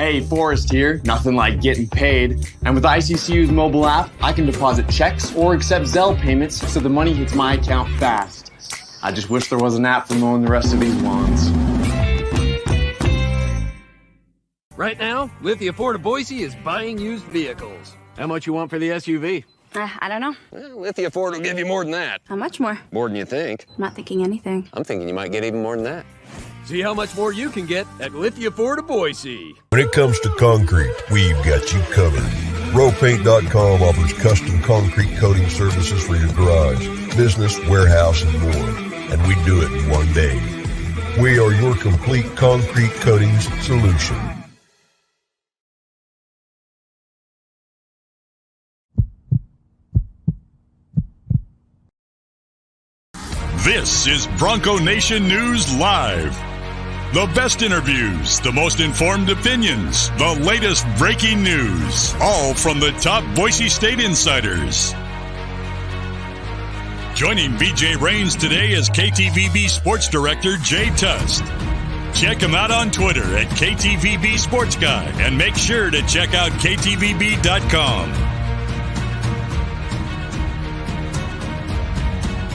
Hey, Forrest here. Nothing like getting paid. And with ICCU's mobile app, I can deposit checks or accept Zelle payments so the money hits my account fast. I just wish there was an app for mowing the rest of these lawns. Right now, Lithia Ford of Boise is buying used vehicles. How much you want for the SUV? I don't know. Well, Lithia Ford will give you more than that. How much more? More than you think. I'm not thinking anything. I'm thinking you might get even more than that. See how much more you can get at Lithia Ford of Boise. When it comes to concrete, we've got you covered. RowPaint.com offers custom concrete coating services for your garage, business, warehouse, and more. And we do it in one day. We are your complete concrete coatings solution. This is Bronco Nation News Live. The best interviews, the most informed opinions, the latest breaking news, all from the top Boise State insiders. Joining BJ Rains today is KTVB Sports Director Jay Tust. Check him out on Twitter at KTVB Sports Guy and make sure to check out KTVB.com.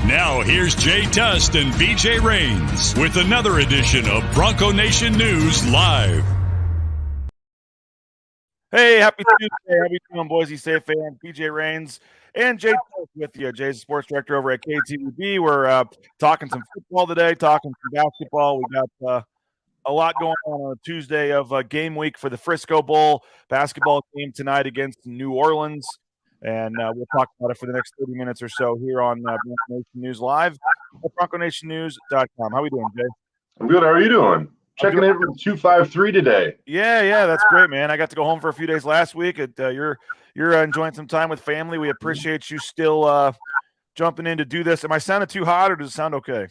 Now, here's Jay Tust and BJ Rains with another edition of Bronco Nation News Live. Hey, happy Tuesday. How you doing, Boise State fan? BJ Rains and Jay Tust with you. Jay's the sports director over at KTVB. We're talking some football today, talking some basketball. We got a lot going on a Tuesday of game week for the Frisco Bowl. Basketball game tonight against New Orleans. And we'll talk about it for the next 30 minutes or so here on Bronco Nation News Live at BroncoNationNews.com. How we doing, Jay? I'm good. How are you doing? Checking in from 253 today. Yeah, that's great, man. I got to go home for a few days last week. You're enjoying some time with family. We appreciate you still jumping in to do this. Am I sounding too hot, or does it sound okay?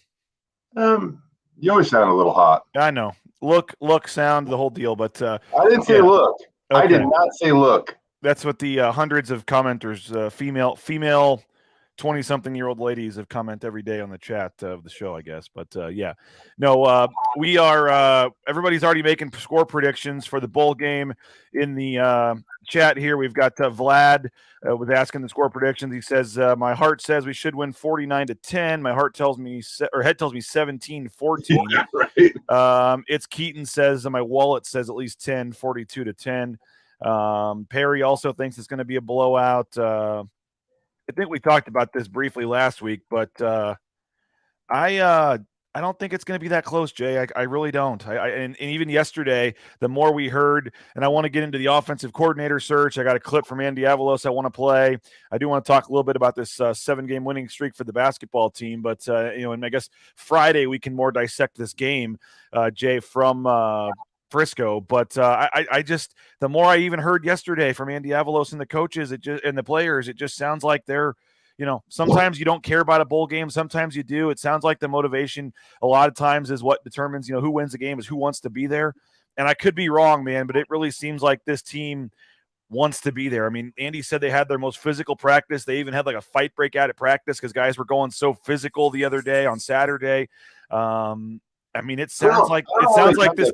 You always sound a little hot. I know. Look, sound, the whole deal. But I didn't say look. Okay. I did not say look. That's what the hundreds of commenters, female 20-something-year-old ladies have comment every day on the chat of the show, I guess. But, we are everybody's already making score predictions for the bowl game in the chat here. We've got Vlad was asking the score predictions. He says, my heart says we should win 49-10. My heart tells me, or head tells me 17-14. Yeah, right. It's Keaton says, my wallet says at least 10, 42-10. Perry also thinks it's going to be a blowout. I think we talked about this briefly last week, but I don't think it's going to be that close, Jay. I really don't. And even yesterday, the more we heard, and I want to get into the offensive coordinator search. I got a clip from Andy Avalos I want to play. I do want to talk a little bit about this 7-game winning streak for the basketball team, but and I guess Friday we can more dissect this game, Jay, from Frisco. But I just, the more I even heard yesterday from Andy Avalos and the coaches, and the players, it just sounds like they're, sometimes you don't care about a bowl game. Sometimes you do. It sounds like the motivation a lot of times is what determines, who wins the game is who wants to be there. And I could be wrong, man, but it really seems like this team wants to be there. I mean, Andy said they had their most physical practice. They even had like a fight break out at practice because guys were going so physical the other day on Saturday. I mean, it sounds like this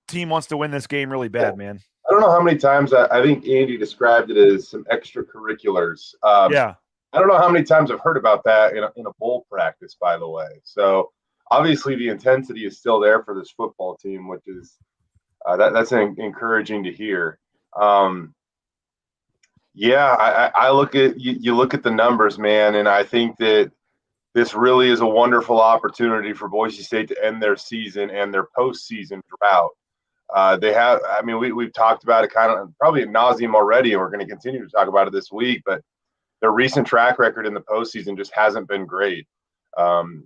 team wants to win this game really bad, man. I don't know how many times I think Andy described it as some extracurriculars. I don't know how many times I've heard about that in a bowl practice, by the way. So obviously the intensity is still there for this football team, which is that's encouraging to hear. I look at you look at the numbers, man, and I think that this really is a wonderful opportunity for Boise State to end their season and their postseason drought. We've talked about it kind of probably ad nauseum already, and we're going to continue to talk about it this week, but their recent track record in the postseason just hasn't been great,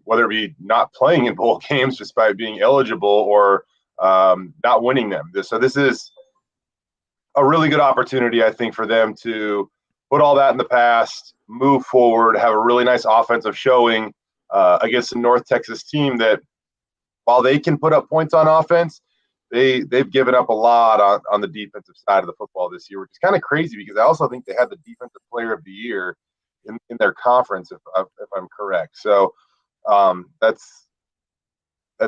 whether it be not playing in bowl games despite being eligible or not winning them. So this is a really good opportunity, I think, for them to put all that in the past, move forward, have a really nice offensive showing against a North Texas team that, while they can put up points on offense, they've given up a lot on the defensive side of the football this year, which is kind of crazy because I also think they had the defensive player of the year in their conference, if I'm correct. So that's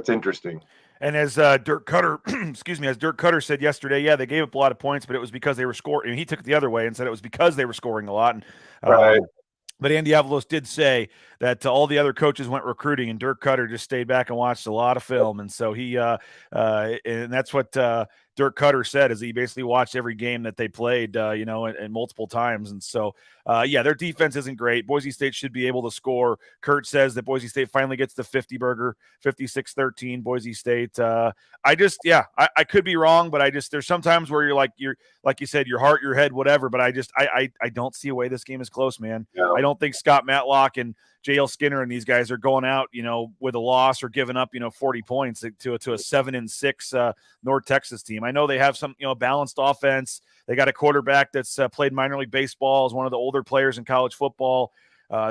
interesting. And as Dirk Cutter, as Dirk Cutter said yesterday, yeah, they gave up a lot of points, but it was because they were scoring. And he took it the other way and said it was because they were scoring a lot. And, Right. But Andy Avalos did say that all the other coaches went recruiting, and Dirk Cutter just stayed back and watched a lot of film. And so he, and that's what Dirk Cutter said, is he basically watched every game that they played, and multiple times. And so, their defense isn't great. Boise State should be able to score. Kurt says that Boise State finally gets the 50 burger, 56-13, Boise State. I could be wrong, but there's sometimes where you're like you said, your heart, your head, whatever. But I don't see a way this game is close, man. Yeah. I don't think Scott Matlock and JL Skinner and these guys are going out, with a loss or giving up, 40 points to a 7-6 North Texas team. I know they have some, balanced offense. They got a quarterback that's played minor league baseball, is one of the older players in college football.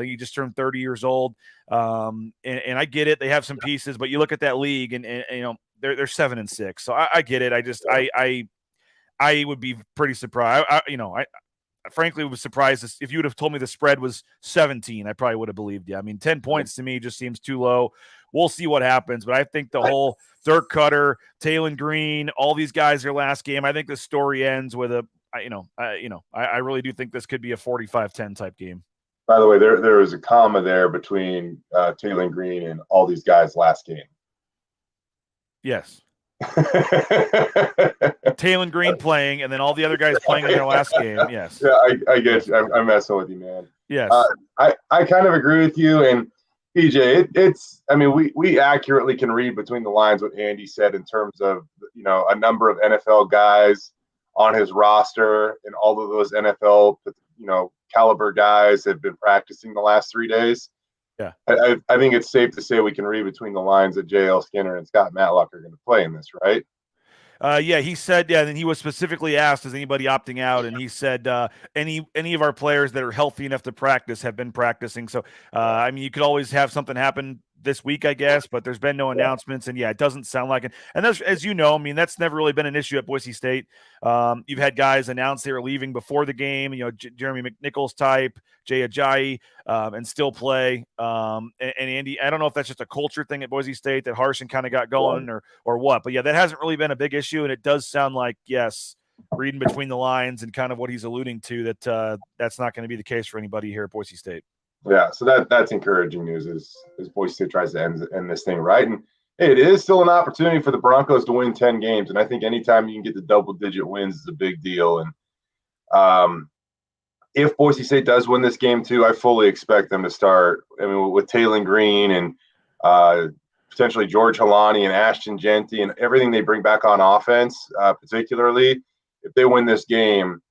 He just turned 30 years old. And I get it. They have some pieces, but you look at that league and they're 7-6. So I get it. I would be pretty surprised. I frankly was surprised if you would have told me the spread was 17. I probably would have believed you. I mean, 10 points to me just seems too low. We'll see what happens, but I think the whole Dirk Cutter, Taylon Green, all these guys, their last game, I think the story ends with I really do think this could be a 45-10 type game. By the way, there was a comma there between Taylon Green and all these guys' last game. Yes. Taylon Green playing, and then all the other guys playing in their last game. Yes. Yeah, I get you. I'm messing with you, man. Yes. I kind of agree with you. And PJ, we accurately can read between the lines what Andy said in terms of, a number of NFL guys on his roster, and all of those NFL, caliber guys have been practicing the last 3 days. Yeah. I think it's safe to say we can read between the lines that JL Skinner and Scott Matlock are going to play in this, right? He said, and he was specifically asked, is anybody opting out? And he said, any of our players that are healthy enough to practice have been practicing. So, you could always have something happen this week, I guess, but there's been no announcements. And it doesn't sound like it. And that's, as you know, that's never really been an issue at Boise State. You've had guys announce they were leaving before the game, Jeremy McNichols type, Jay Ajayi, and still play. And Andy, I don't know if that's just a culture thing at Boise State that Harsin kind of got going or what, but that hasn't really been a big issue. And it does sound like, yes, reading between the lines and kind of what he's alluding to, that that's not going to be the case for anybody here at Boise State. Yeah, so that's encouraging news as Boise State tries to end this thing right. And it is still an opportunity for the Broncos to win 10 games. And I think anytime you can get the double-digit wins is a big deal. And if Boise State does win this game too, I fully expect them to start, with Taylon Green and potentially George Halani and Ashton Genty and everything they bring back on offense, particularly. If they win this game,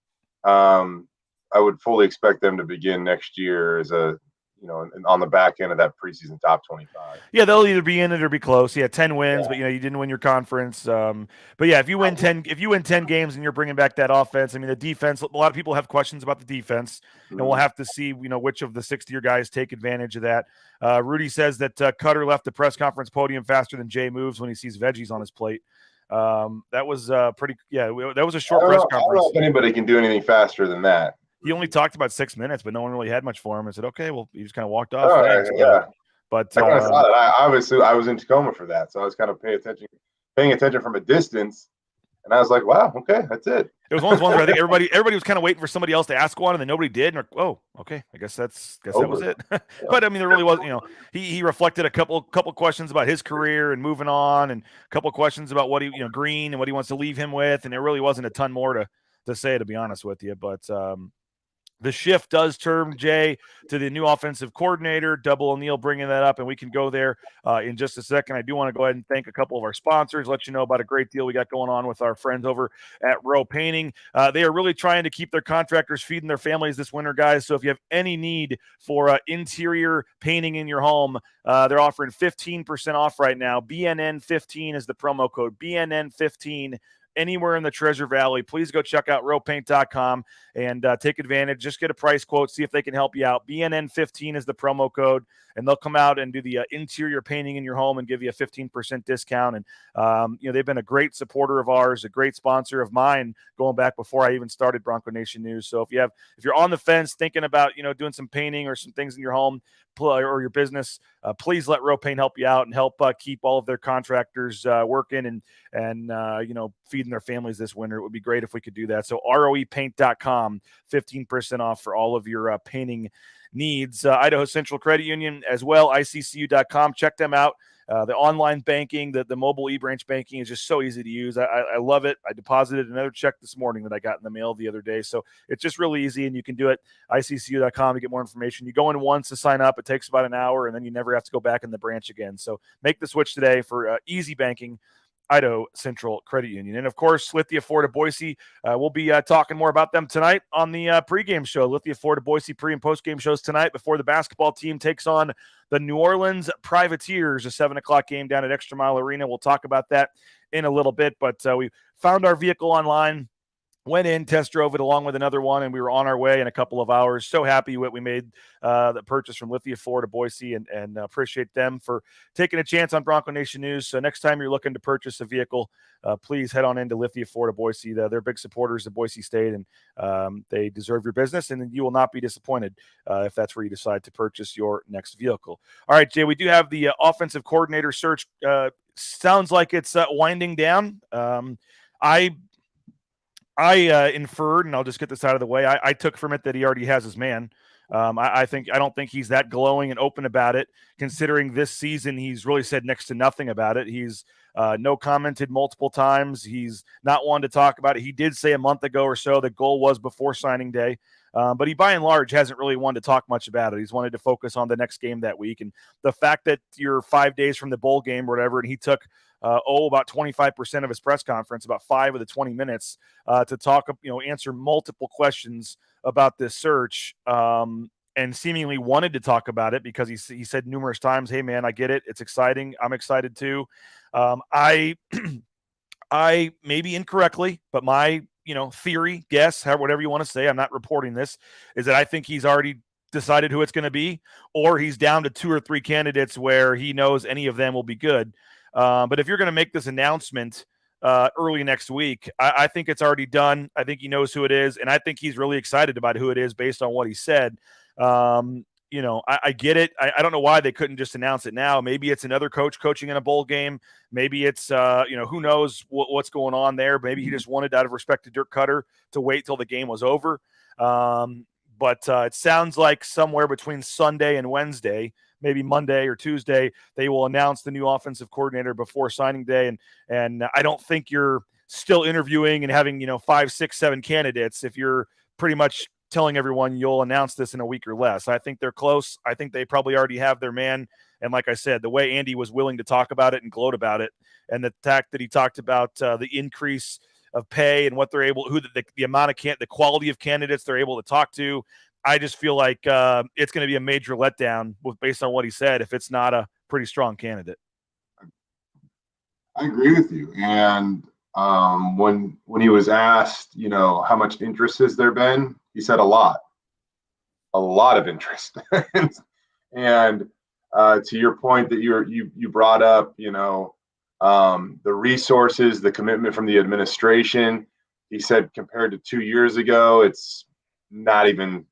I would fully expect them to begin next year as on the back end of that preseason top 25. Yeah, they'll either be in it or be close. 10 wins, but you didn't win your conference. But if you win 10 games and you're bringing back that offense, the defense. A lot of people have questions about the defense, and we'll have to see which of the 6-year guys take advantage of that. Rudy says that Cutter left the press conference podium faster than Jay moves when he sees veggies on his plate. That was pretty. Yeah, that was a short press conference. I don't know if anybody can do anything faster than that. He only talked about 6 minutes, but no one really had much for him. I said, okay, well, he just kind of walked off. Oh, yeah. But I kind of saw that. I was in Tacoma for that, so I was kind of paying attention from a distance, and I was like, wow, okay, that's it. It was one of those ones where I think everybody was kind of waiting for somebody else to ask one, and then nobody did. And okay, I guess that was it. But there really was, he reflected a couple questions about his career and moving on, and a couple questions about what he, Green and what he wants to leave him with, and there really wasn't a ton more to say, to be honest with you. But the shift does turn, Jay, to the new offensive coordinator, Double O'Neill bringing that up, and we can go there in just a second. I do want to go ahead and thank a couple of our sponsors, let you know about a great deal we got going on with our friends over at Row Painting. They are really trying to keep their contractors feeding their families this winter, guys. So if you have any need for interior painting in your home, they're offering 15% off right now. BNN15 is the promo code, BNN15. Anywhere in the Treasure Valley, please go check out rowpaint.com and take advantage. Just get a price quote, see if they can help you out. BNN15 is the promo code, and they'll come out and do the interior painting in your home and give you a 15% discount. And they've been a great supporter of ours, a great sponsor of mine, going back before I even started Bronco Nation News. So if you're on the fence thinking about doing some painting or some things in your home, or your business, please let Row Paint help you out and help keep all of their contractors working and feeding their families this winter. It would be great if we could do that. So roepaint.com, 15% off for all of your painting needs. Idaho Central Credit Union as well, iccu.com. Check them out. The online banking, the mobile e-branch banking is just so easy to use. I love it. I deposited another check this morning that I got in the mail the other day. So it's just really easy, and you can do it, iccu.com, to get more information. You go in once to sign up. It takes about an hour, and then you never have to go back in the branch again. So make the switch today for easy banking. Idaho Central Credit Union. And, of course, Lithia Ford of Boise. We'll be talking more about them tonight on the pregame show. Lithia Ford of Boise pre- and postgame shows tonight before the basketball team takes on the New Orleans Privateers, a 7 o'clock game down at Extra Mile Arena. We'll talk about that in a little bit. But we found our vehicle online, went in, test drove it along with another one, and we were on our way in a couple of hours. So happy we made the purchase from Lithia Ford of Boise, and appreciate them for taking a chance on Bronco Nation News. So next time you're looking to purchase a vehicle, please head on into Lithia Ford of Boise. They're big supporters of Boise State, and they deserve your business, and you will not be disappointed if that's where you decide to purchase your next vehicle. All right, Jay, we do have the offensive coordinator search. Sounds like it's winding down. I inferred, and I'll just get this out of the way, I took from it that he already has his man. I don't think he's that glowing and open about it, considering this season he's really said next to nothing about it. He's no commented multiple times. He's not one to talk about it. He did say a month ago or so the goal was before signing day, but he by and large hasn't really wanted to talk much about it. He's wanted to focus on the next game that week. And the fact that you're 5 days from the bowl game or whatever, and he took about 25% of his press conference, about 5 of the 20 minutes, to talk, answer multiple questions about this search, and seemingly wanted to talk about it because he said numerous times, "Hey man, I get it. It's exciting. I'm excited too." I maybe incorrectly, but my theory, guess, whatever you want to say, I'm not reporting this, is that I think he's already decided who it's going to be, or he's down to 2 or 3 candidates where he knows any of them will be good. But if you're going to make this announcement early next week, I think it's already done. I think he knows who it is, and I think he's really excited about who it is based on what he said. I get it. I don't know why they couldn't just announce it now. Maybe it's another coach coaching in a bowl game. Maybe it's, who knows what's going on there. Maybe he just wanted, out of respect to Dirk Cutter, to wait till the game was over. But it sounds like somewhere between Sunday and Wednesday, maybe Monday or Tuesday, they will announce the new offensive coordinator before signing day. And I don't think you're still interviewing and having, 5, 6, 7 candidates if you're pretty much telling everyone you'll announce this in a week or less. I think they're close. I think they probably already have their man. And like I said, the way Andy was willing to talk about it and gloat about it, and the fact that he talked about the increase of pay and what they're able, the amount of the quality of candidates they're able to talk to, I just feel like it's going to be a major letdown based on what he said if it's not a pretty strong candidate. I agree with you. And when he was asked, how much interest has there been, he said a lot of interest. and to your point that you brought up, the resources, the commitment from the administration, he said compared to 2 years ago, it's not even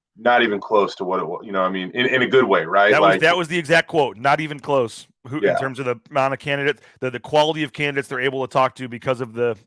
close to what it was, in a good way, right? That was the exact quote, not even close. In terms of the amount of candidates, the quality of candidates they're able to talk to because of the,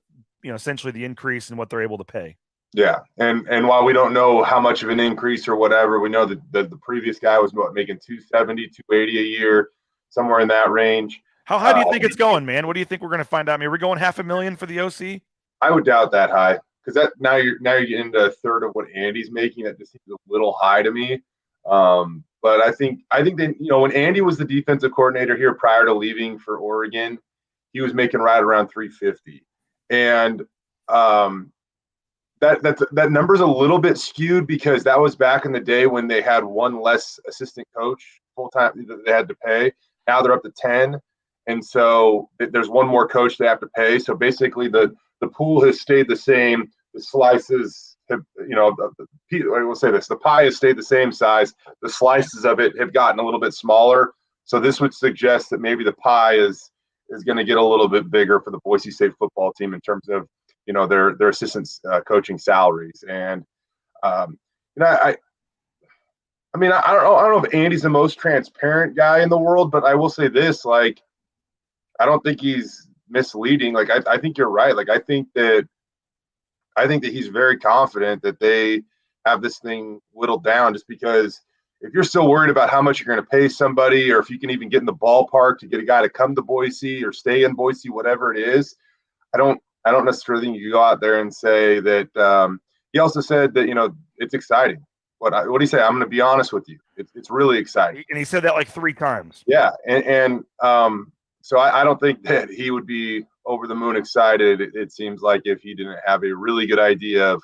essentially the increase in what they're able to pay. Yeah. And while we don't know how much of an increase or whatever, we know that the previous guy was making $270, $280 a year, somewhere in that range. How high do you think it's going, man? What do you think we're going to find out? I mean, are we going $500,000 for the OC? I would doubt that high, because that now you're getting into a third of what Andy's making. That just seems a little high to me. But I think that, when Andy was the defensive coordinator here prior to leaving for Oregon, he was making right around $350. And that number's a little bit skewed because that was back in the day when they had one less assistant coach full time that they had to pay. Now they're up to 10, and so there's one more coach they have to pay. So basically, the pool has stayed the same. The slices have, I will say this: the pie has stayed the same size. The slices of it have gotten a little bit smaller. So this would suggest that maybe the pie is going to get a little bit bigger for the Boise State football team in terms of their assistants coaching salaries. And I I mean, I don't know if Andy's the most transparent guy in the world, but I will say this, like, I don't think he's misleading. Like, I think you're right. Like, I think that he's very confident that they have this thing whittled down, just because if you're still worried about how much you're going to pay somebody, or if you can even get in the ballpark to get a guy to come to Boise or stay in Boise, whatever it is, I don't necessarily think you go out there and say that. He also said that, it's exciting. What did he say? I'm going to be honest with you. It's really exciting. And he said that like 3 times. Yeah, and so I don't think that he would be over the moon excited. It seems like if he didn't have a really good idea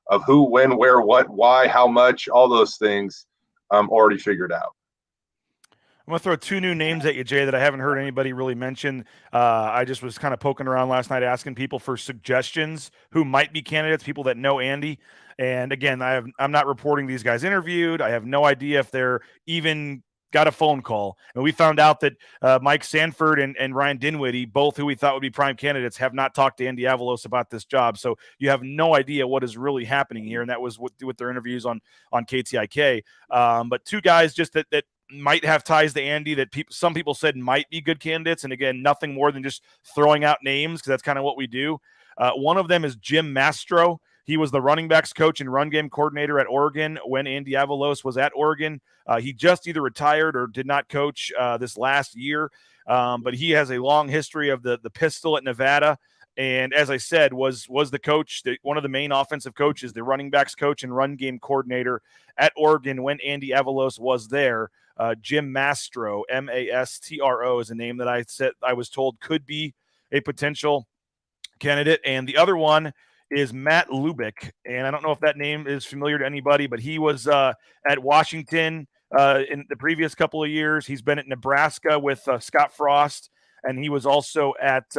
of who, when, where, what, why, how much, all those things already figured out. I'm going to throw 2 new names at you, Jay, that I haven't heard anybody really mention. I just was kind of poking around last night asking people for suggestions who might be candidates, people that know Andy. And again, I'm not reporting these guys interviewed. I have no idea if they're even got a phone call. And we found out that Mike Sanford and Ryan Dinwiddie, both who we thought would be prime candidates, have not talked to Andy Avalos about this job. So you have no idea what is really happening here. And that was with their interviews on KTIK. But 2 guys just that might have ties to Andy that some people said might be good candidates. And again, nothing more than just throwing out names, because that's kind of what we do. One of them is Jim Mastro. He was the running backs coach and run game coordinator at Oregon when Andy Avalos was at Oregon. He just either retired or did not coach this last year. But he has a long history of the pistol at Nevada. And as I said, was the coach, one of the main offensive coaches, the running backs coach and run game coordinator at Oregon when Andy Avalos was there. Jim Mastro, Mastro, is a name that I was told could be a potential candidate. And the other one is Matt Lubick. And I don't know if that name is familiar to anybody, but he was at Washington in the previous couple of years. He's been at Nebraska with Scott Frost, and he was also at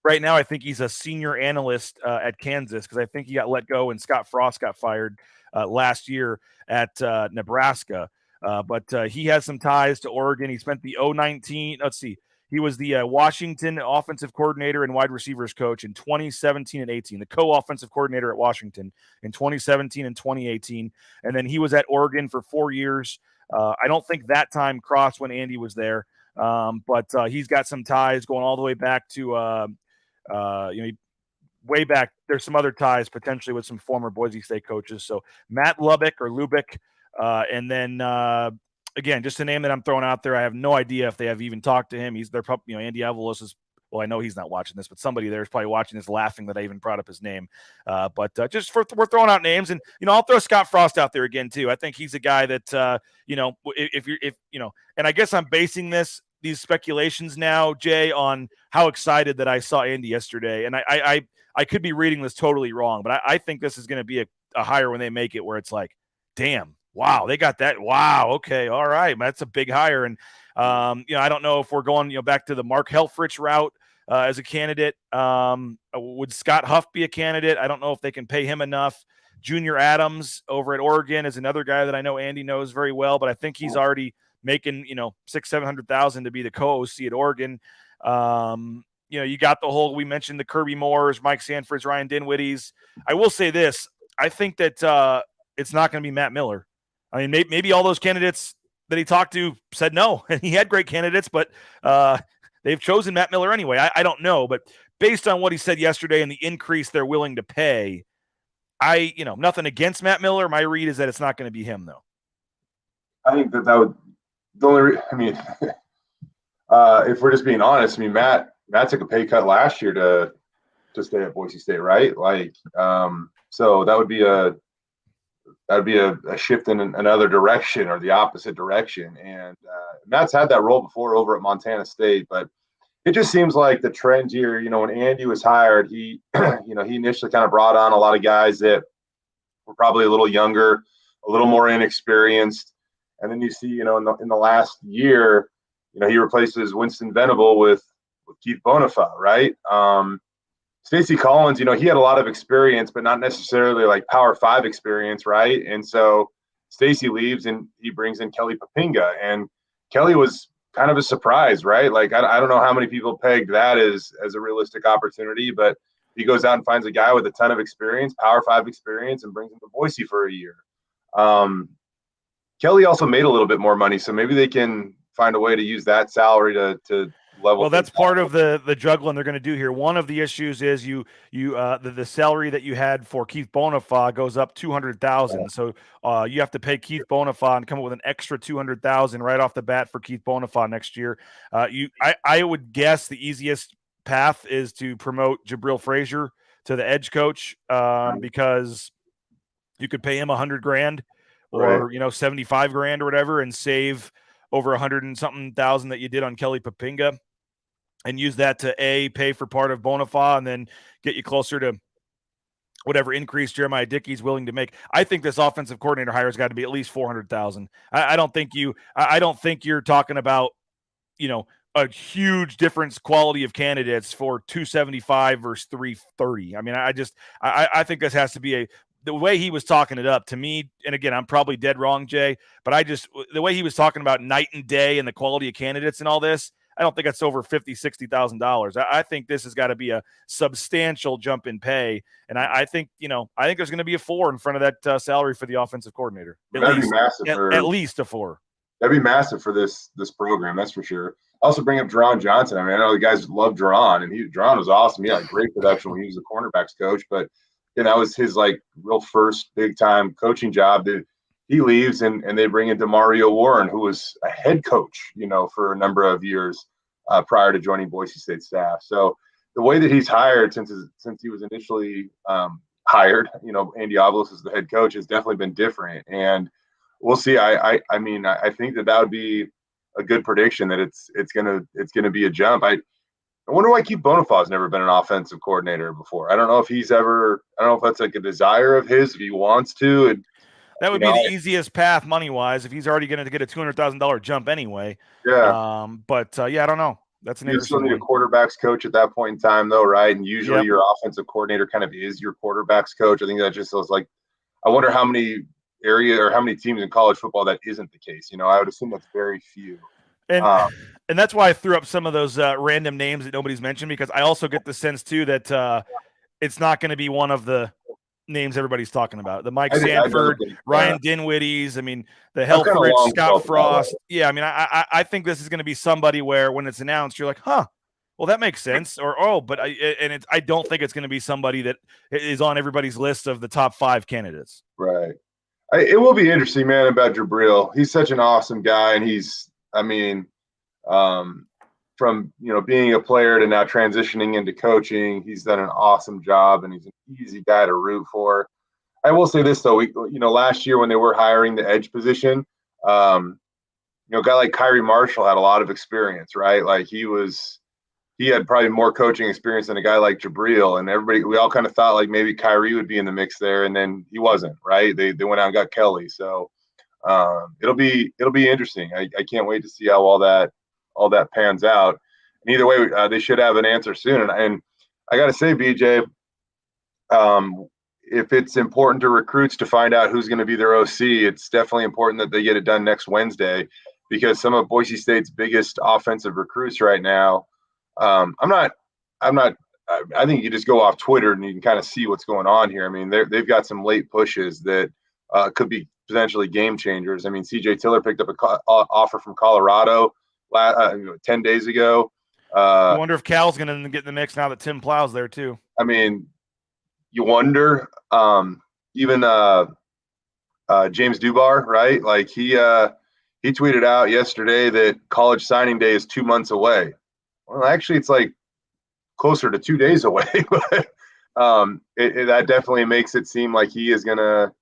right now, I think he's a senior analyst at Kansas, because I think he got let go and Scott Frost got fired last year at Nebraska. But he has some ties to Oregon. He spent the 2019, let's see, he was the Washington offensive coordinator and wide receivers coach in 2017 and 18, the co-offensive coordinator at Washington in 2017 and 2018. And then he was at Oregon for 4 years. I don't think that time crossed when Andy was there. But he's got some ties going all the way back to, way back. There's some other ties potentially with some former Boise State coaches. So Matt Lubick, and then again, just a name that I'm throwing out there. I have no idea if they have even talked to him. They're probably, Andy Avalos is, well, I know he's not watching this, but somebody there is probably watching this, laughing that I even brought up his name. But we're throwing out names, and I'll throw Scott Frost out there again too. I think he's a guy that and I guess I'm basing these speculations now, Jay, on how excited that I saw Andy yesterday, and I could be reading this totally wrong, but I think this is going to be a hire when they make it, where it's like, damn. Wow, they got that. Wow, okay, all right, that's a big hire. And I don't know if we're going back to the Mark Helfrich route as a candidate. Would Scott Huff be a candidate? I don't know if they can pay him enough. Junior Adams over at Oregon is another guy that I know Andy knows very well, but I think he's already making $600,000-700,000 to be the co-OC at Oregon. You got the whole, we mentioned the Kirby Moores, Mike Sanfords, Ryan Dinwiddies. I will say this: I think that it's not going to be Matt Miller. I mean, maybe all those candidates that he talked to said no, and he had great candidates, but they've chosen Matt Miller anyway. I don't know, but based on what he said yesterday and the increase they're willing to pay, nothing against Matt Miller. My read is that it's not going to be him, though. I think that would the only. If we're just being honest, Matt took a pay cut last year to stay at Boise State, right? So that would be a shift in another direction, or the opposite direction. And Matt's had that role before over at Montana State, but it just seems like the trend here, when Andy was hired, he, he initially kind of brought on a lot of guys that were probably a little younger, a little more inexperienced. And then you see, in the last year, he replaces Winston Venable with Keith Bonifa, right? Stacey Collins, he had a lot of experience, but not necessarily like Power 5 experience, right? And so Stacey leaves, and he brings in Kelly Papinga, and Kelly was kind of a surprise, right? Like, I don't know how many people pegged that as a realistic opportunity, but he goes out and finds a guy with a ton of experience, Power 5 experience, and brings him to Boise for a year. Kelly also made a little bit more money, so maybe they can find a way to use that salary to level. Well, that's things part out. of the juggling they're going to do here. One of the issues is the salary that you had for Keith Bonifaz goes up 200,000. So you have to pay Keith Bonifaz and come up with an extra 200,000 right off the bat for Keith Bonifaz next year. I would guess the easiest path is to promote Jabril Frazier to the edge coach because you could pay him $100,000 or 75,000 or whatever and save over 100 and something thousand that you did on Kelly Papinga, and use that to pay for part of Bonifaz and then get you closer to whatever increase Jeremiah Dickey's willing to make. I think this offensive coordinator hire has got to be at least 400,000. I don't think you're talking about, a huge difference quality of candidates for 275 versus 330. I mean, I think this has to be the way he was talking it up to me. And again, I'm probably dead wrong, Jay, but the way he was talking about night and day and the quality of candidates and all this, I don't think that's over $50,000-$60,000. I think this has got to be a substantial jump in pay, and I think there's going to be a 4 in front of that salary for the offensive coordinator. That'd be massive. At least a 4. That'd be massive for this program. That's for sure. Also bring up Jerron Johnson. I mean, I know the guys love Jerron, and Jerron was awesome. He had great production when he was the cornerbacks coach, but that was his real first big time coaching job. That he leaves and they bring in DeMario Warren, who was a head coach, for a number of years prior to joining Boise State staff. So the way that he's hired since he was initially hired, Andy Avalos as the head coach, has definitely been different. And we'll see. I think that would be a good prediction that it's gonna be a jump. I wonder why Keith Bonifaz has never been an offensive coordinator before. I don't know if that's like a desire of his, if he wants to. And that would be the easiest path money-wise if he's already going to get a $200,000 jump anyway. Yeah. I don't know. That's an interesting one. You still need a quarterbacks coach at that point in time, though, right? And usually your offensive coordinator kind of is your quarterbacks coach. I think that just feels like – I wonder how many teams in college football that isn't the case. I would assume that's very few. And that's why I threw up some of those random names that nobody's mentioned, because I also get the sense, too, that it's not going to be one of the names everybody's talking about. The Mike Sanford, Ryan Dinwiddie's, the Helfrich, Scott Frost. Yeah, I think this is going to be somebody where when it's announced, you're like, huh, well, that makes sense. Or, I don't think it's going to be somebody that is on everybody's list of the top 5 candidates. Right. It will be interesting, man, about Jabril. He's such an awesome guy, and he's, from being a player to now transitioning into coaching, he's done an awesome job, and he's an easy guy to root for. I will say this though, last year when they were hiring the edge position, a guy like Kyrie Marshall had a lot of experience, right? Like he had probably more coaching experience than a guy like Jabril, and we all kind of thought like maybe Kyrie would be in the mix there, and then he wasn't, right? They went out and got Kelly, so it'll be interesting. I can't wait to see how all that pans out. And either way, they should have an answer soon. And I got to say, BJ, if it's important to recruits to find out who's going to be their OC, it's definitely important that they get it done next Wednesday, because some of Boise State's biggest offensive recruits right now. I think you just go off Twitter and you can kind of see what's going on here. They've got some late pushes that could be potentially game changers. CJ Tiller picked up an offer from Colorado 10 days ago. I wonder if Cal's going to get in the mix now that Tim Plow's there too. You wonder. Even James Dubar, right? Like he tweeted out yesterday that college signing day is 2 months away. Well, actually, it's like closer to 2 days away. But that definitely makes it seem like he's gonna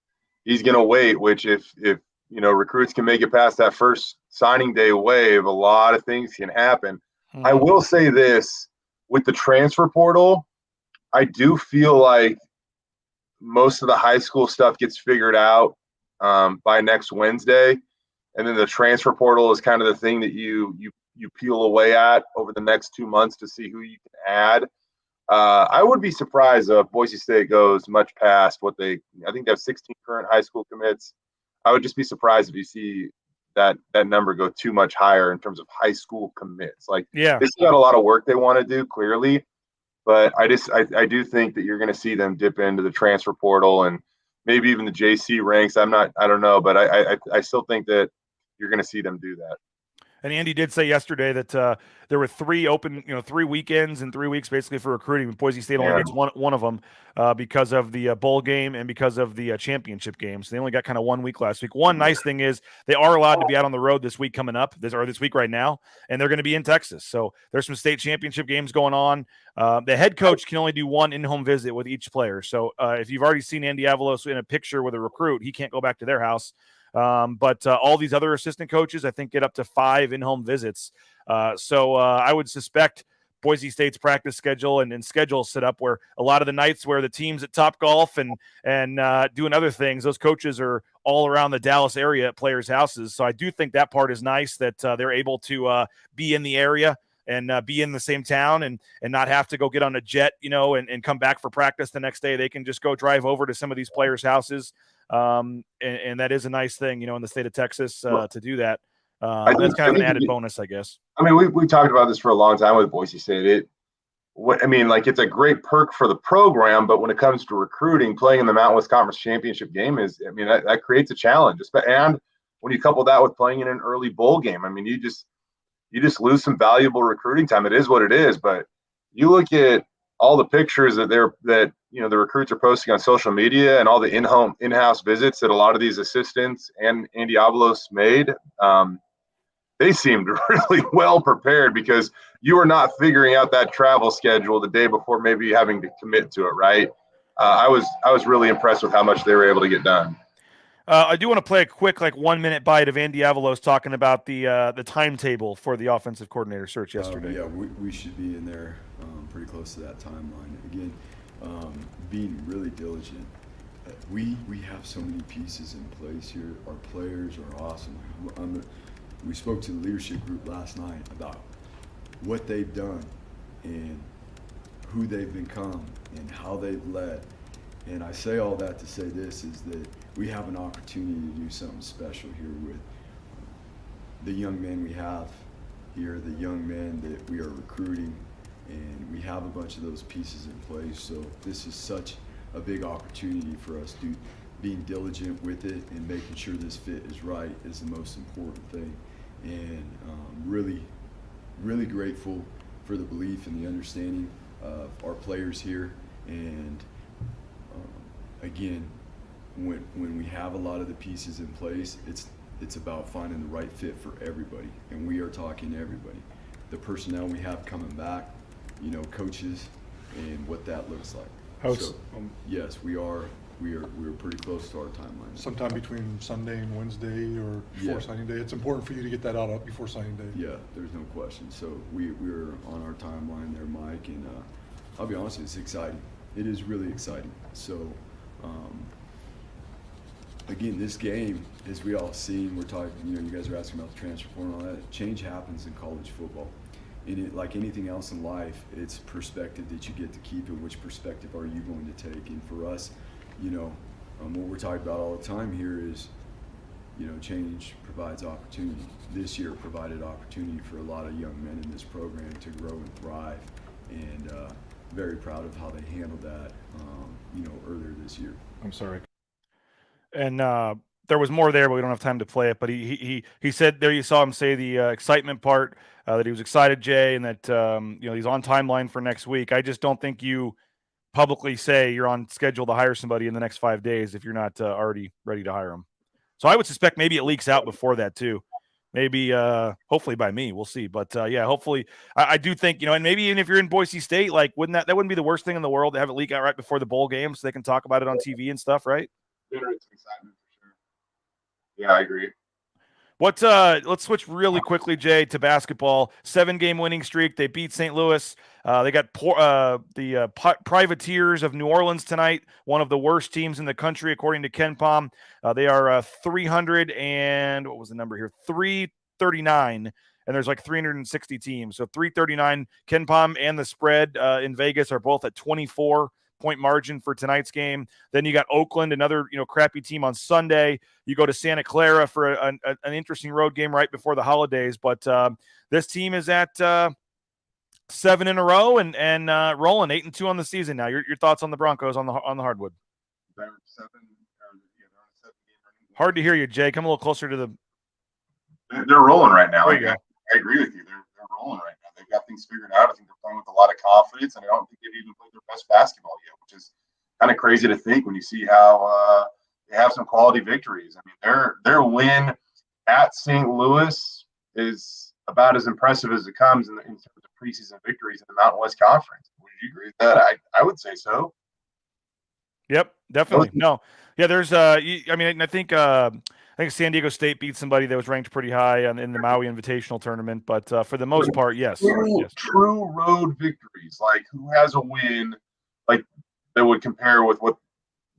wait. Which if recruits can make it past that first signing day wave, a lot of things can happen. I will say this, with the transfer portal, I do feel like most of the high school stuff gets figured out by next Wednesday, and then the transfer portal is kind of the thing that you peel away at over the next 2 months to see who you can add. I would be surprised if Boise State goes much past I think they have 16 current high school commits. I would just be surprised if you see that number go too much higher in terms of high school commits. They still got a lot of work they want to do, clearly, but I do think that you're going to see them dip into the transfer portal and maybe even the JC ranks. I don't know, but I still think that you're going to see them do that. And Andy did say yesterday that there were 3 open, 3 weekends in 3 weeks basically for recruiting. Boise State only gets one of them because of the bowl game and because of the championship game. So they only got kind of 1 week last week. One nice thing is they are allowed to be out on the road this week coming up, this week right now, and they're going to be in Texas. So there's some state championship games going on. The head coach can only do 1 in-home visit with each player. So if you've already seen Andy Avalos in a picture with a recruit, he can't go back to their house. But all these other assistant coaches, I think, get up to 5 in-home visits. So I would suspect Boise State's practice schedule and schedule set up where a lot of the nights where the teams at Topgolf and doing other things, those coaches are all around the Dallas area at players' houses. So I do think that part is nice that they're able to be in the area and be in the same town and not have to go get on a jet, and come back for practice the next day. They can just go drive over to some of these players' houses. And that is a nice thing, in the state of Texas to do that. That's kind of an added bonus, I guess. I mean, we talked about this for a long time with Boise State. It's a great perk for the program, but when it comes to recruiting, playing in the Mountain West Conference Championship game that creates a challenge. And when you couple that with playing in an early bowl game, you just lose some valuable recruiting time. It is what it is, but you look at all the pictures that the recruits are posting on social media and all the in-house visits that a lot of these assistants and Andy Avalos made, they seemed really well prepared because you were not figuring out that travel schedule the day before maybe having to commit to it, right? I was really impressed with how much they were able to get done. I do want to play a quick 1 minute bite of Andy Avalos talking about the timetable for the offensive coordinator search yesterday. Yeah, we should be in there pretty close to that timeline. Again, being really diligent. We have so many pieces in place here. Our players are awesome. We spoke to the leadership group last night about what they've done and who they've become and how they've led. And I say all that to say this is that we have an opportunity to do something special here with the young men we have here, the young men that we are recruiting, and we have a bunch of those pieces in place. So this is such a big opportunity for us to being diligent with it and making sure this fit is right is the most important thing. And really, really grateful for the belief and the understanding of our players here. And again, when we have a lot of the pieces in place, it's about finding the right fit for everybody, and we are talking to everybody. The personnel we have coming back, coaches, and what that looks like. So, yes, we're pretty close to our timeline. Sometime between Sunday and Wednesday or before signing day. It's important for you to get that out before signing day. Yeah, there's no question. So we're on our timeline there, Mike, and I'll be honest, it's exciting. It is really exciting. So again, this game, as we all seen, we're talking, you guys are asking about the transfer portal and all that. Change happens in college football. And like anything else in life, it's perspective that you get to keep, and which perspective are you going to take? And for us, what we're talking about all the time here is, change provides opportunity. This year provided opportunity for a lot of young men in this program to grow and thrive, and very proud of how they handled that, earlier this year. I'm sorry. And there was more there, but we don't have time to play it. But he said there, you saw him say the excitement part, that he was excited, Jay, and that he's on timeline for next week. I just don't think you publicly say you're on schedule to hire somebody in the next 5 days if you're not already ready to hire them. So I would suspect maybe it leaks out before that too. Maybe hopefully by me, we'll see. But yeah, hopefully I do think, and maybe even if you're in Boise State, that wouldn't be the worst thing in the world to have it leak out right before the bowl game so they can talk about it on TV and stuff, right? Generates excitement for sure. Yeah, I agree. Let's switch really quickly, Jay, to basketball. 7-game winning streak. They beat St. Louis. They got the Privateers of New Orleans tonight, one of the worst teams in the country, according to KenPom. They are 300 and what was the number here? 339, and there's 360 teams. So 339. KenPom and the spread in Vegas are both at 24-point margin for tonight's game. Then you got Oakland, another crappy team on Sunday. You go to Santa Clara for an interesting road game right before the holidays. But this team is at 7 in a row and rolling 8-2 on the season now. Your thoughts on the Broncos on the hardwood? They're 7 Hard to hear you, Jay. Come a little closer to the. They're rolling right now. There you go. I agree with you. They're rolling right now. They've got things figured out. I think they're playing with a lot of confidence, and I don't think they've even played their best basketball yet, which is kind of crazy to think when you see how they have some quality victories. I mean, their win at St. Louis is about as impressive as it comes in terms of preseason victories in the Mountain West Conference. Would you agree with that? I would say so. Yep, definitely. No, yeah. There's I think San Diego State beat somebody that was ranked pretty high in the Maui Invitational tournament, but for the most part, yes. True road victories, like who has a win like that would compare with what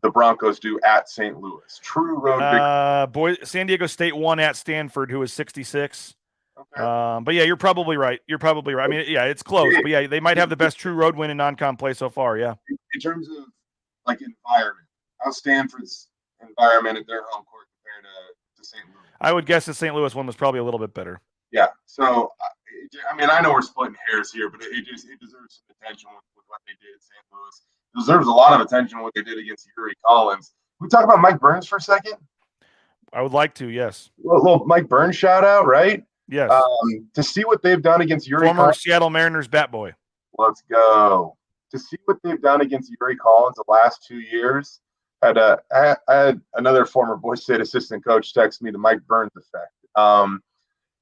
the Broncos do at St. Louis. True road victory. San Diego State won at Stanford, who was 66. Okay. But yeah, you're probably right. I mean, yeah, it's close, but yeah, they might have the best true road win in non-con play so far. Yeah. In terms of like environment, how's Stanford's environment at their home court compared to St. Louis? I would guess the St. Louis one was probably a little bit better. Yeah. So, I mean, I know we're splitting hairs here, but it deserves some attention with what they did at St. Louis. It deserves a lot of attention what they did against Yuri Collins. Can we talk about Mike Burns for a second? I would like to, yes. A little Mike Burns shout out, right? Yes. To see what they've done against Yuri Former Collins. Seattle Mariners bat boy. Let's go. To see what they've done against Yuri Collins the last 2 years. I had another former Boise State assistant coach text me the Mike Burns effect.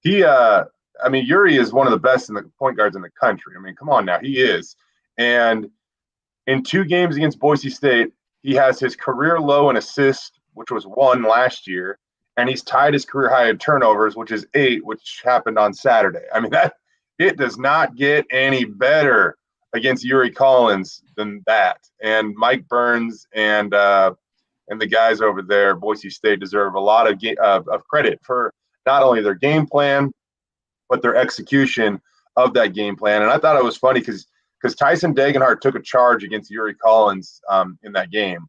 Yuri is one of the best in the point guards in the country. I mean, come on now, he is. And in 2 games against Boise State, he has his career low in assists, which was 1 last year, and he's tied his career high in turnovers, which is 8, which happened on Saturday. I mean, it does not get any better against Yuri Collins than that. And Mike Burns and the guys over there, Boise State, deserve a lot of credit for not only their game plan, but their execution of that game plan. And I thought it was funny because Tyson Degenhart took a charge against Yuri Collins in that game.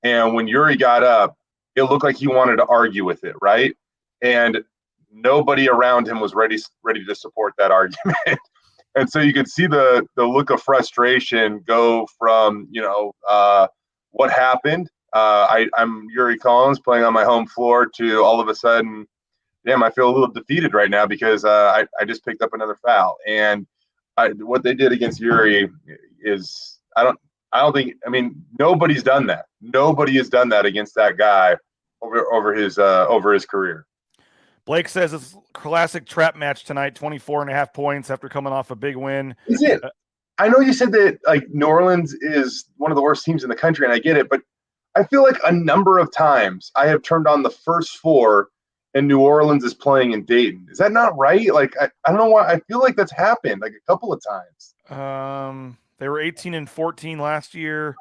And when Yuri got up, it looked like he wanted to argue with it, right? And nobody around him was ready to support that argument. And so you could see the look of frustration go from, what happened? I'm Yuri Collins playing on my home floor to all of a sudden, damn, I feel a little defeated right now because I just picked up another foul. And what they did against Yuri is nobody's done that. Nobody has done that against that guy over his career. Blake says it's classic trap match tonight, 24.5 points after coming off a big win. Is it? I know you said that like New Orleans is one of the worst teams in the country, and I get it, but I feel like a number of times I have turned on the first 4 and New Orleans is playing in Dayton. Is that not right? Like, I don't know why. I feel like that's happened like a couple of times. They were 18-14 last year.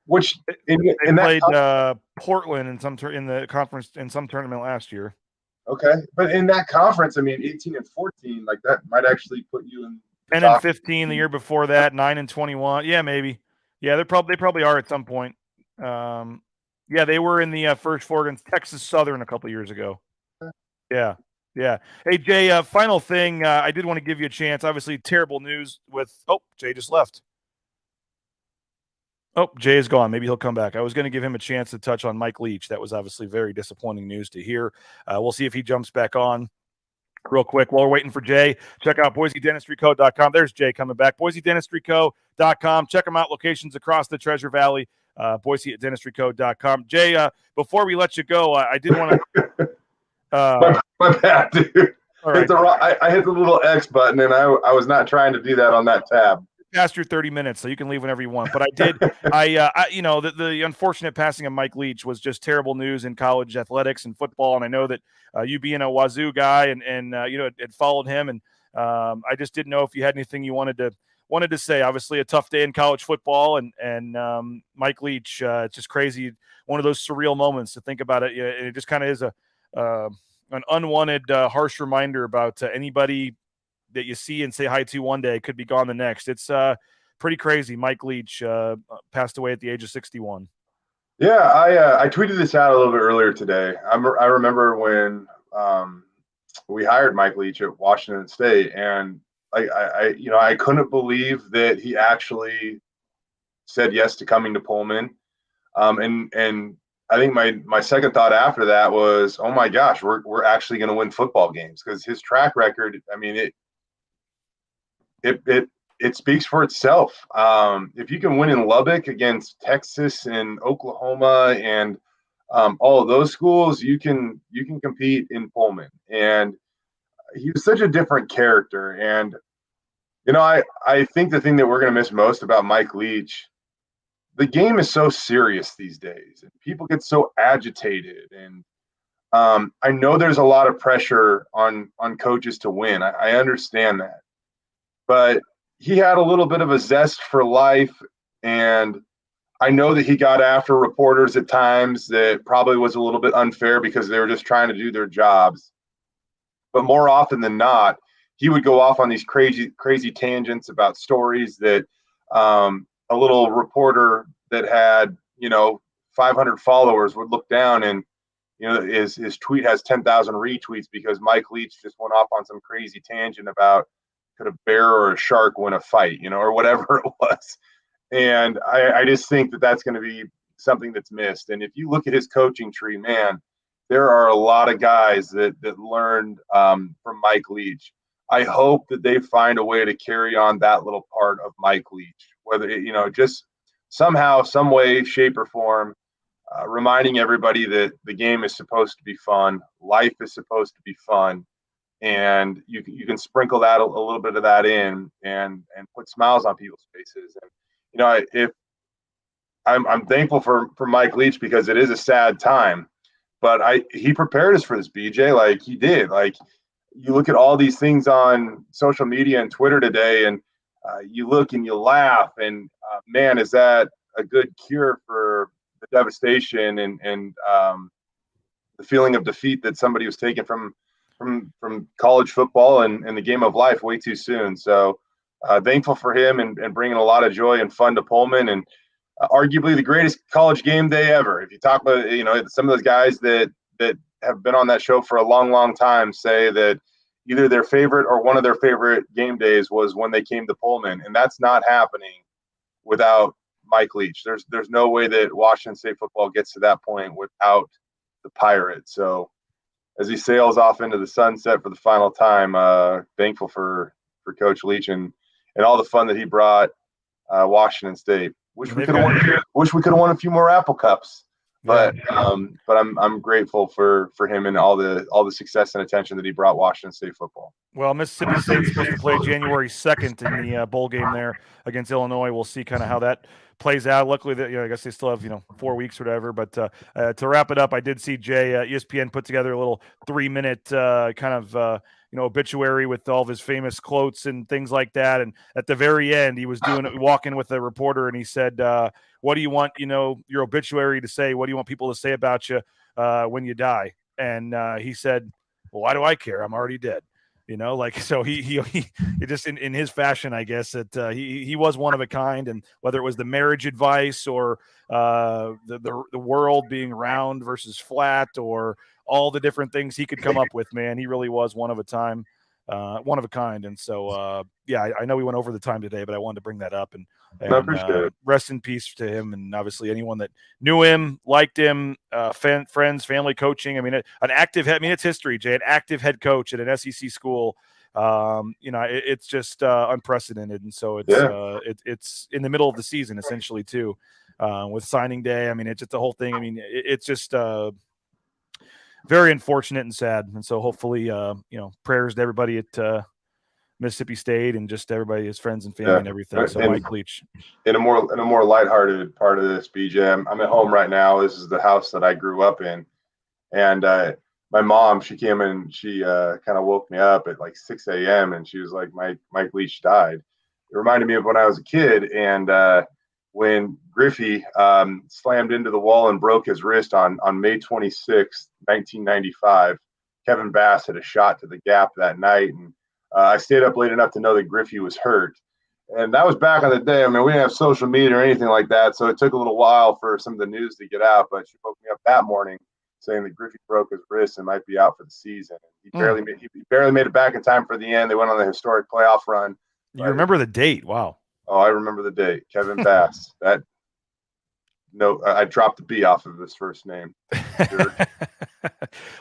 Which they played Portland in the conference in some tournament last year. Okay, but in that conference, 18-14, like that might actually put you in 10-15 the year before that, 9-21. Yeah, maybe. Yeah, they probably are at some point. Yeah, they were in the first 4 against Texas Southern a couple of years ago. Yeah. Hey, Jay, final thing. I did want to give you a chance. Obviously, terrible news with – oh, Jay just left. Oh, Jay is gone. Maybe he'll come back. I was going to give him a chance to touch on Mike Leach. That was obviously very disappointing news to hear. We'll see if he jumps back on real quick. While we're waiting for Jay, check out BoiseDentistryCo.com. There's Jay coming back. BoiseDentistryCo.com. Check them out. Locations across the Treasure Valley. BoiseDentistryCo.com. Jay, before we let you go, I did want to my bad, dude. All right. I hit the little X button, and I was not trying to do that on that tab. Past your 30 minutes, so you can leave whenever you want. But I did. The unfortunate passing of Mike Leach was just terrible news in college athletics and football. And I know that you being a Wazoo guy and had followed him, and I just didn't know if you had anything you wanted to say. Obviously, a tough day in college football, and Mike Leach. It's just crazy. One of those surreal moments to think about it. It just kind of is an unwanted, harsh reminder about anybody that you see and say hi to one day could be gone the next. It's pretty crazy. Mike Leach passed away at the age of 61. Yeah, I tweeted this out a little bit earlier today. I remember when we hired Mike Leach at Washington State, and I couldn't believe that he actually said yes to coming to Pullman. And I think my second thought after that was, oh my gosh, we're actually going to win football games, because his track record, I mean, it speaks for itself. If you can win in Lubbock against Texas and Oklahoma and all of those schools, you can compete in Pullman. And he was such a different character. And I think the thing that we're going to miss most about Mike Leach, the game is so serious these days, and people get so agitated. And I know there's a lot of pressure on coaches to win. I understand that, but he had a little bit of a zest for life, and I know that he got after reporters at times that probably was a little bit unfair because they were just trying to do their jobs. But more often than not, he would go off on these crazy tangents about stories that a little reporter that had 500 followers would look down, and his tweet has 10,000 retweets because Mike Leach just went off on some crazy tangent about could a bear or a shark win a fight, or whatever it was. And I just think that that's going to be something that's missed. And if you look at his coaching tree, man, there are a lot of guys that learned from Mike Leach. I hope that they find a way to carry on that little part of Mike Leach, whether just somehow, some way, shape, or form, reminding everybody that the game is supposed to be fun, life is supposed to be fun, and you can sprinkle that a little bit of that in and put smiles on people's faces. And if I'm thankful for Mike Leach, because it is a sad time, but he prepared us for this, BJ. Like he did. Like you look at all these things on social media and Twitter today, and you look and you laugh, and man, is that a good cure for the devastation and the feeling of defeat that somebody was taken from college football and the game of life way too soon. So thankful for him and bringing a lot of joy and fun to Pullman, and arguably the greatest college game day ever. If you talk about, some of those guys that have been on that show for a long, long time say that either their favorite or one of their favorite game days was when they came to Pullman, and that's not happening without Mike Leach. There's no way that Washington State football gets to that point without the Pirates. So as he sails off into the sunset for the final time, thankful for Coach Leach and all the fun that he brought Washington State. Wish we could have won a few more Apple Cups, but I'm grateful for him and all the success and attention that he brought Washington State football. Well, Mississippi State's supposed to play January 2nd in the bowl game there against Illinois. We'll see kind of how that plays out. Luckily, that I guess they still have 4 weeks or whatever. But to wrap it up, I did see Jay ESPN put together a little 3-minute kind of obituary with all of his famous quotes and things like that. And at the very end, he was walking with a reporter, and he said, "What do you want your obituary to say? What do you want people to say about you when you die?" And he said, "Well, why do I care? I'm already dead." So he just in his fashion, I guess that he was one of a kind, and whether it was the marriage advice or the world being round versus flat, or all the different things he could come up with, man, he really was one of a kind. And so, I know we went over the time today, but I wanted to bring that up and rest in peace to him. And obviously anyone that knew him, liked him, friends, family, coaching. I mean, it's history, Jay, an active head coach at an SEC school. It's just unprecedented. And so it's in the middle of the season essentially too, with signing day. I mean, it's just the whole thing. I mean, it's just, very unfortunate and sad. And so hopefully, prayers to everybody at Mississippi State and just everybody, his friends and family and everything. So Mike Leach. In a more lighthearted part of this, BJ, I'm at home right now. This is the house that I grew up in. And my mom, she came in, she kind of woke me up at like 6 a.m. and she was like, Mike Leach died. It reminded me of when I was a kid, and when Griffey slammed into the wall and broke his wrist on May 26th, 1995. Kevin Bass had a shot to the gap that night, and I stayed up late enough to know that Griffey was hurt. And that was back in the day. I mean, we didn't have social media or anything like that, so it took a little while for some of the news to get out. But she woke me up that morning saying that Griffey broke his wrist and might be out for the season. He barely made it back in time for the end. They went on the historic playoff run. You remember the date? Wow. Oh, I remember the date. Kevin Bass. no, I dropped the B off of his first name. Sure.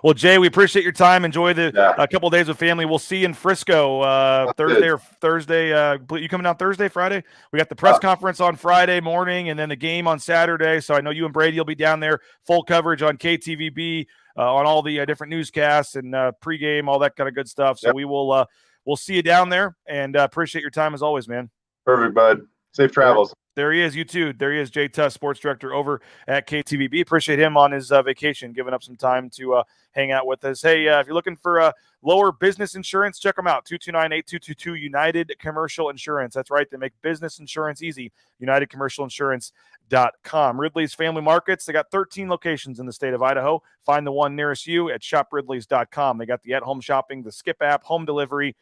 Well, Jay, we appreciate your time. Enjoy the Yeah. couple of days with family. We'll see you in Frisco Thursday. You coming down Thursday, Friday? We got the press conference on Friday morning, and then the game on Saturday. So I know you and Brady will be down there. Full coverage on KTVB on all the different newscasts and pregame, all that kind of good stuff. So we will we'll see you down there, and appreciate your time as always, man. Perfect, bud. Safe travels. There he is, you too. There he is, Jay Tust, sports director over at KTVB. Appreciate him on his vacation, giving up some time to hang out with us. Hey, if you're looking for lower business insurance, check them out. 229-8222 United Commercial Insurance. That's right. They make business insurance easy. UnitedCommercialInsurance.com. Ridley's Family Markets. They got 13 locations in the state of Idaho. Find the one nearest you at shopridleys.com. They got the at-home shopping, the Skip app, home delivery.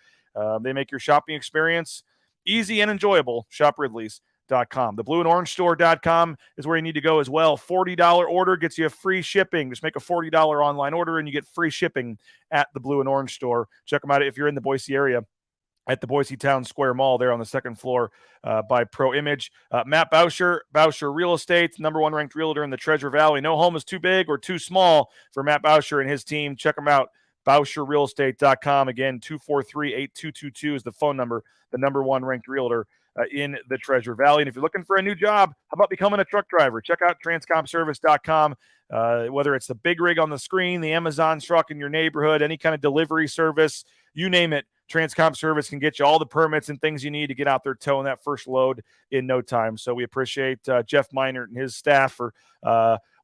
They make your shopping experience easy and enjoyable. Shop Ridley's. The blueandorange.store.com is where you need to go as well. $40 order gets you a free shipping. Just make a $40 online order and you get free shipping at the Blue and Orange store. Check them out if you're in the Boise area at the Boise Town Square Mall there on the second floor by Pro Image. Matt Bauscher Real Estate, #1 ranked realtor in the Treasure Valley. No home is too big or too small for Matt Bauscher and his team. Check them out. BauscherRealEstate.com. Again, 243-8222 is the phone number, the #1 ranked realtor in the Treasure Valley. And if you're looking for a new job, how about becoming a truck driver? Check out transcompservice.com. Whether it's the big rig on the screen, the Amazon truck in your neighborhood, any kind of delivery service, you name it, Transcom Service can get you all the permits and things you need to get out there towing that first load in no time. So we appreciate Jeff Meinert and his staff for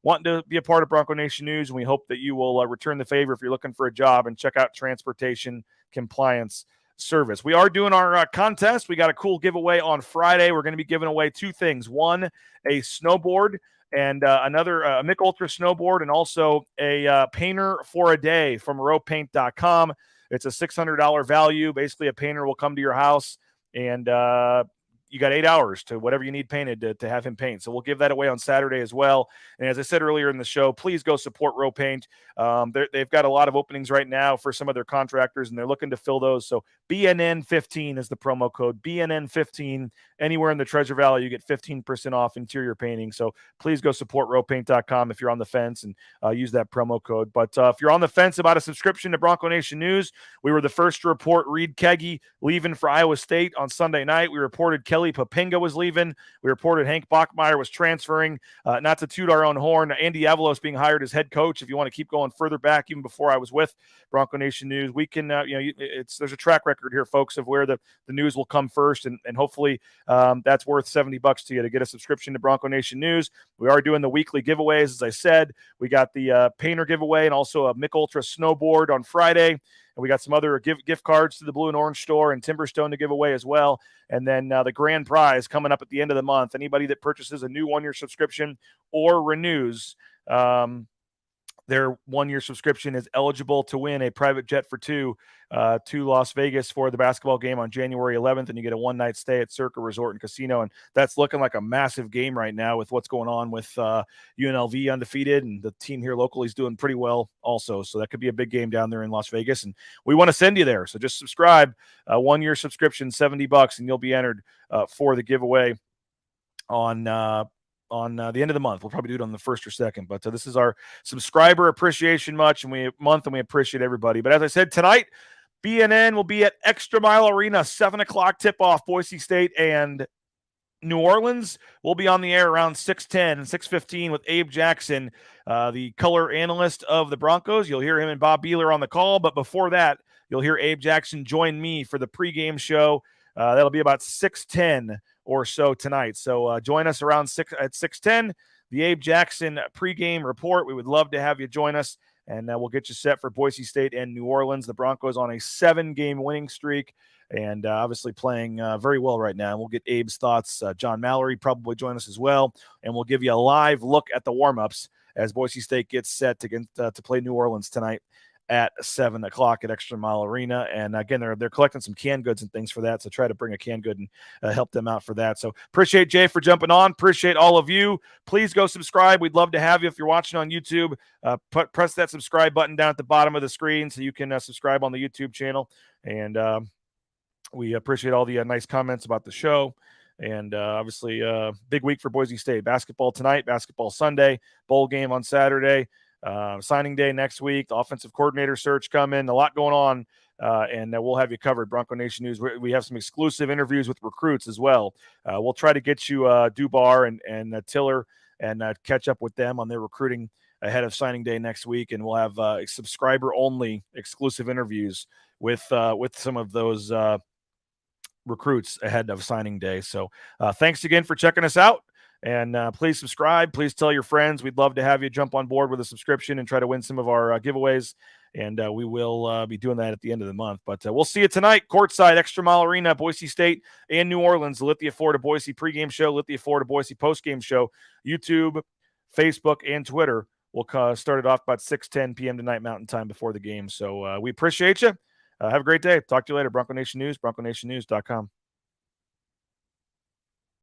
wanting to be a part of Bronco Nation News, and we hope that you will return the favor if you're looking for a job and check out Transportation Compliance Service. We are doing our contest. We got a cool giveaway on Friday. We're going to be giving away two things. One, a snowboard, and another Mick Ultra snowboard, and also a painter for a day from ropaint.com. It's a $600 value. Basically, a painter will come to your house, and you got 8 hours to whatever you need painted to have him paint. So we'll give that away on Saturday as well. And as I said earlier in the show, please go support Row Paint. They've got a lot of openings right now for some of their contractors, and they're looking to fill those. So BNN15 is the promo code. BNN15. Anywhere in the Treasure Valley, you get 15% off interior painting. So please go support rowpaint.com if you're on the fence and use that promo code. But if you're on the fence about a subscription to Bronco Nation News, we were the first to report Reed Keggy leaving for Iowa State on Sunday night. We reported Kelly Papinga was leaving. We reported Hank Bachmeyer was transferring. Not to toot our own horn, Andy Avalos being hired as head coach. If you want to keep going further back, even before I was with Bronco Nation News, we can, there's a track record here, folks, of where the news will come first, and hopefully that's worth $70 to you to get a subscription to Bronco Nation News. We are doing the weekly giveaways, as I said. We got the painter giveaway and also a Mick Ultra snowboard on Friday. And we got some other gift cards to the Blue and Orange store and Timberstone to give away as well. And then the grand prize coming up at the end of the month. Anybody that purchases a new one-year subscription or renews their one-year subscription is eligible to win a private jet for two to Las Vegas for the basketball game on January 11th, and you get a one-night stay at Circa Resort and Casino, and that's looking like a massive game right now with what's going on with UNLV undefeated, and the team here locally is doing pretty well also, so that could be a big game down there in Las Vegas, and we want to send you there, so just subscribe, one-year subscription, $70, and you'll be entered for the giveaway on the end of the month. We'll probably do it on the 1st or 2nd, but this is our subscriber appreciation month, and we appreciate everybody. But as I said, tonight, BNN will be at Extra Mile Arena, 7 o'clock tip-off, Boise State and New Orleans. We'll be on the air around 6:10 and 6:15 with Abe Jackson, the color analyst of the Broncos. You'll hear him and Bob Beeler on the call, but before that, you'll hear Abe Jackson join me for the pregame show. That'll be about 6:10 or so tonight. So join us around 6:10, the Abe Jackson pregame report. We would love to have you join us, and we'll get you set for Boise State and New Orleans. The Broncos on a 7-game winning streak and obviously playing very well right now. And we'll get Abe's thoughts. John Mallory probably join us as well, and we'll give you a live look at the warm-ups as Boise State gets set to play New Orleans tonight at 7 o'clock at Extra Mile Arena. And again, they're collecting some canned goods and things for that. So try to bring a canned good and help them out for that. So appreciate Jay for jumping on. Appreciate all of you. Please go subscribe. We'd love to have you. If you're watching on YouTube, press that subscribe button down at the bottom of the screen so you can subscribe on the YouTube channel. And we appreciate all the nice comments about the show. And obviously, big week for Boise State. Basketball tonight, basketball Sunday, bowl game on Saturday, signing day next week, the offensive coordinator search coming, a lot going on. And we'll have you covered. Bronco Nation News. We have some exclusive interviews with recruits as well. We'll try to get you Dubar and Tiller and catch up with them on their recruiting ahead of signing day next week. And we'll have subscriber-only exclusive interviews with some of those recruits ahead of signing day. So thanks again for checking us out. And please subscribe. Please tell your friends. We'd love to have you jump on board with a subscription and try to win some of our giveaways. And we will be doing that at the end of the month. But we'll see you tonight, courtside, Extra Mile Arena, Boise State and New Orleans. The Lithia Florida Boise pregame show, Lithia Florida Boise postgame show, YouTube, Facebook, and Twitter. We'll start it off about 6:10 p.m. tonight Mountain Time before the game. So we appreciate you. Have a great day. Talk to you later. Bronco Nation News, BroncoNationNews.com.